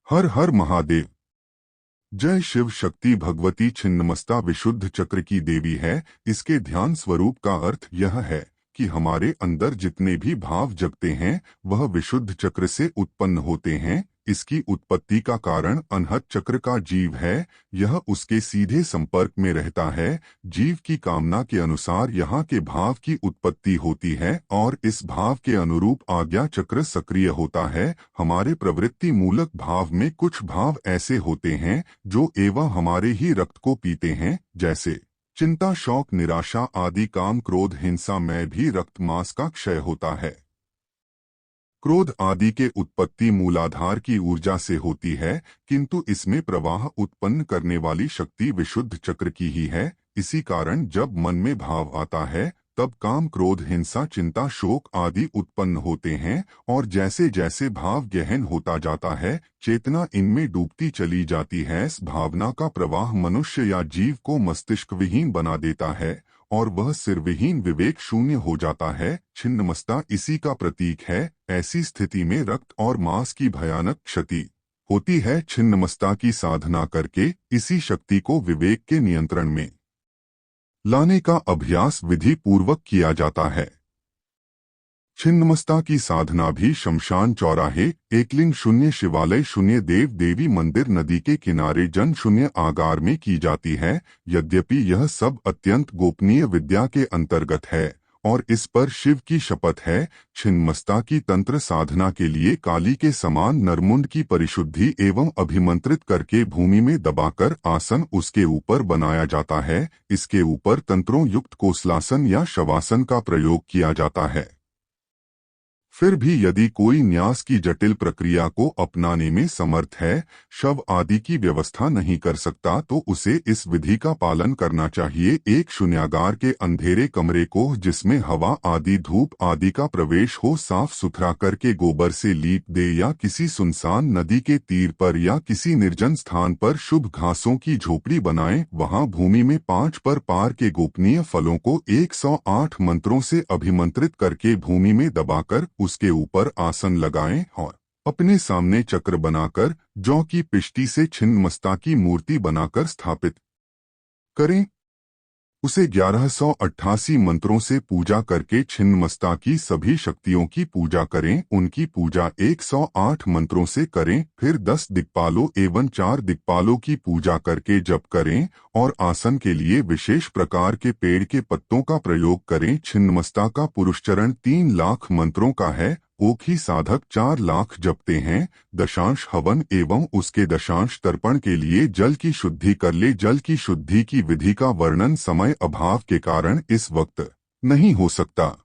हर हर महादेव। जय शिव। शक्ति भगवती छिन्नमस्ता विशुद्ध चक्र की देवी है। इसके ध्यान स्वरूप का अर्थ यह है कि हमारे अंदर जितने भी भाव जगते हैं वह विशुद्ध चक्र से उत्पन्न होते हैं। इसकी उत्पत्ति का कारण अनहत चक्र का जीव है। यह उसके सीधे संपर्क में रहता है। जीव की कामना के अनुसार यहाँ के भाव की उत्पत्ति होती है और इस भाव के अनुरूप आज्ञा चक्र सक्रिय होता है। हमारे प्रवृत्ति मूलक भाव में कुछ भाव ऐसे होते हैं जो एवं हमारे ही रक्त को पीते हैं, जैसे चिंता, शौक, निराशा आदि। काम, क्रोध, हिंसा में भी रक्त मांस का क्षय होता है। क्रोध आदि के उत्पत्ति मूलाधार की ऊर्जा से होती है, किंतु इसमें प्रवाह उत्पन्न करने वाली शक्ति विशुद्ध चक्र की ही है। इसी कारण जब मन में भाव आता है तब काम, क्रोध, हिंसा, चिंता, शोक आदि उत्पन्न होते हैं और जैसे जैसे भाव गहन होता जाता है चेतना इनमें डूबती चली जाती है। इस भावना का प्रवाह मनुष्य या जीव को मस्तिष्क विहीन बना देता है और वह सिरविहीन विवेक शून्य हो जाता है। छिन्नमस्ता इसी का प्रतीक है। ऐसी स्थिति में रक्त और मांस की भयानक क्षति होती है। छिन्नमस्ता की साधना करके इसी शक्ति को विवेक के नियंत्रण में लाने का अभ्यास विधि पूर्वक किया जाता है। छिन्नमस्ता की साधना भी शमशान चौराहे, एकलिंग शून्य शिवालय शून्य, देव देवी मंदिर, नदी के किनारे, जन शून्य आगार में की जाती है। यद्यपि यह सब अत्यंत गोपनीय विद्या के अंतर्गत है और इस पर शिव की शपथ है। छिन्नमस्ता की तंत्र साधना के लिए काली के समान नरमुंड की परिशुद्धि एवं अभिमंत्रित करके भूमि में दबाकर आसन उसके ऊपर बनाया जाता है। इसके ऊपर तंत्रों युक्त कोसलासन या शवासन का प्रयोग किया जाता है। फिर भी यदि कोई न्यास की जटिल प्रक्रिया को अपनाने में समर्थ है, शव आदि की व्यवस्था नहीं कर सकता, तो उसे इस विधि का पालन करना चाहिए। एक शून्यागार के अंधेरे कमरे को जिसमें हवा आदि, धूप आदि का प्रवेश हो, साफ सुथरा करके गोबर से लीप दे या किसी सुनसान नदी के तीर पर या किसी निर्जन स्थान पर शुभ घासों की झोपड़ी बनाए। वहां भूमि में 5 पर पार के गोपनीय फलों को 108 मंत्रों से अभिमंत्रित करके भूमि में दबाकर उसके ऊपर आसन लगाएं और अपने सामने चक्र बनाकर जौ की पिष्टी से छिन्नमस्ता की मूर्ति बनाकर स्थापित करें। उसे 1188 मंत्रों से पूजा करके छिन्नमस्ता की सभी शक्तियों की पूजा करें। उनकी पूजा 108 मंत्रों से करें। फिर 10 दिक्पालों एवं 4 दिक्पालों की पूजा करके जप करें और आसन के लिए विशेष प्रकार के पेड़ के पत्तों का प्रयोग करें। छिन्नमस्ता का पुरुषचरण 3 लाख मंत्रों का है। ओखी साधक 4 लाख जपते हैं। दशांश हवन एवं उसके दशांश तर्पण के लिए जल की शुद्धि कर ले। जल की शुद्धि की विधि का वर्णन समय अभाव के कारण इस वक्त नहीं हो सकता।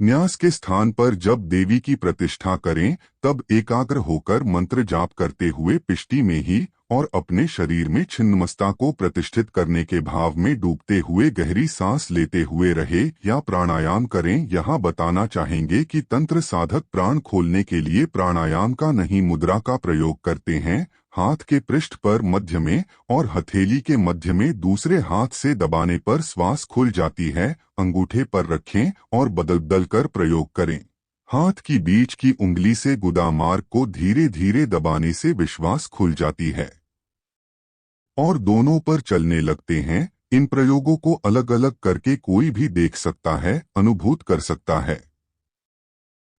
न्यास के स्थान पर जब देवी की प्रतिष्ठा करें तब एकाग्र होकर मंत्र जाप करते हुए पिष्टी में ही और अपने शरीर में छिन्नमस्ता को प्रतिष्ठित करने के भाव में डूबते हुए गहरी सांस लेते हुए रहे या प्राणायाम करें। यहाँ बताना चाहेंगे कि तंत्र साधक प्राण खोलने के लिए प्राणायाम का नहीं, मुद्रा का प्रयोग करते हैं। हाथ के पृष्ठ पर मध्य में और हथेली के मध्य में दूसरे हाथ से दबाने पर श्वास खुल जाती है। अंगूठे पर रखें और बदल बदल कर प्रयोग करें। हाथ की बीच की उंगली से गुदा मार्ग को धीरे धीरे दबाने से विश्वास खुल जाती है और दोनों पर चलने लगते हैं। इन प्रयोगों को अलग अलग करके कोई भी देख सकता है, अनुभूत कर सकता है।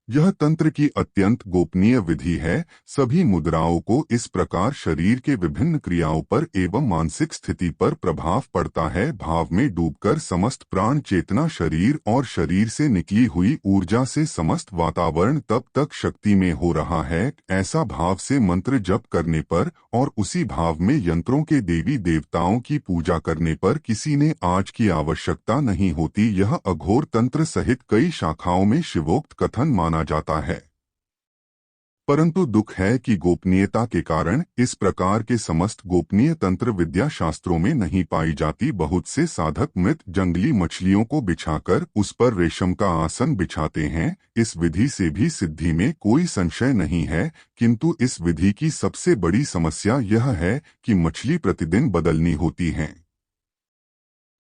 यह तंत्र की अत्यंत गोपनीय विधि है। सभी मुद्राओं को इस प्रकार शरीर के विभिन्न क्रियाओं पर एवं मानसिक स्थिति पर प्रभाव पड़ता है। भाव में डूबकर समस्त प्राण चेतना शरीर और शरीर से निकली हुई ऊर्जा से समस्त वातावरण तब तक शक्ति में हो रहा है। ऐसा भाव से मंत्र जप करने पर और उसी भाव में यंत्रों के देवी देवताओं की पूजा करने पर किसी ने आज की आवश्यकता नहीं होती। यह अघोर तंत्र सहित कई शाखाओं में शिवोक्त कथन माना जाता है, परंतु दुख है कि गोपनीयता के कारण इस प्रकार के समस्त गोपनीय तंत्र विद्या शास्त्रों में नहीं पाई जाती। बहुत से साधक मृत जंगली मछलियों को बिछाकर उस पर रेशम का आसन बिछाते हैं। इस विधि से भी सिद्धि में कोई संशय नहीं है, किंतु इस विधि की सबसे बड़ी समस्या यह है कि मछली प्रतिदिन बदलनी होती हैं।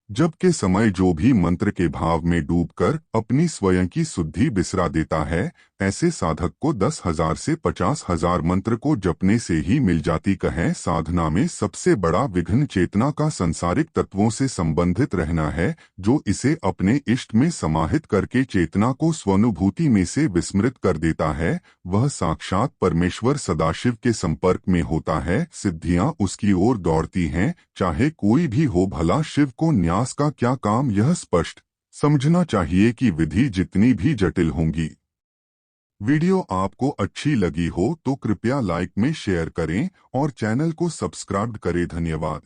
जबकि समय जो भी मंत्र के भाव में डूबकर अपनी स्वयं की शुद्धि बिसरा देता है, ऐसे साधक को 10,000 से 50,000 मंत्र को जपने से ही मिल जाती कहें। साधना में सबसे बड़ा विघ्न चेतना का सांसारिक तत्वों से संबंधित रहना है, जो इसे अपने इष्ट में समाहित करके चेतना को स्वानुभूति में से विस्मृत कर देता है। वह साक्षात परमेश्वर सदाशिव के संपर्क में होता है, सिद्धियां उसकी ओर दौड़ती हैं, चाहे कोई भी हो। भला शिव को न्यास का क्या काम, यह स्पष्ट समझना चाहिए कि विधि जितनी भी जटिल होंगी। वीडियो आपको अच्छी लगी हो तो कृपया लाइक में शेयर करें और चैनल को सब्सक्राइब करें। धन्यवाद।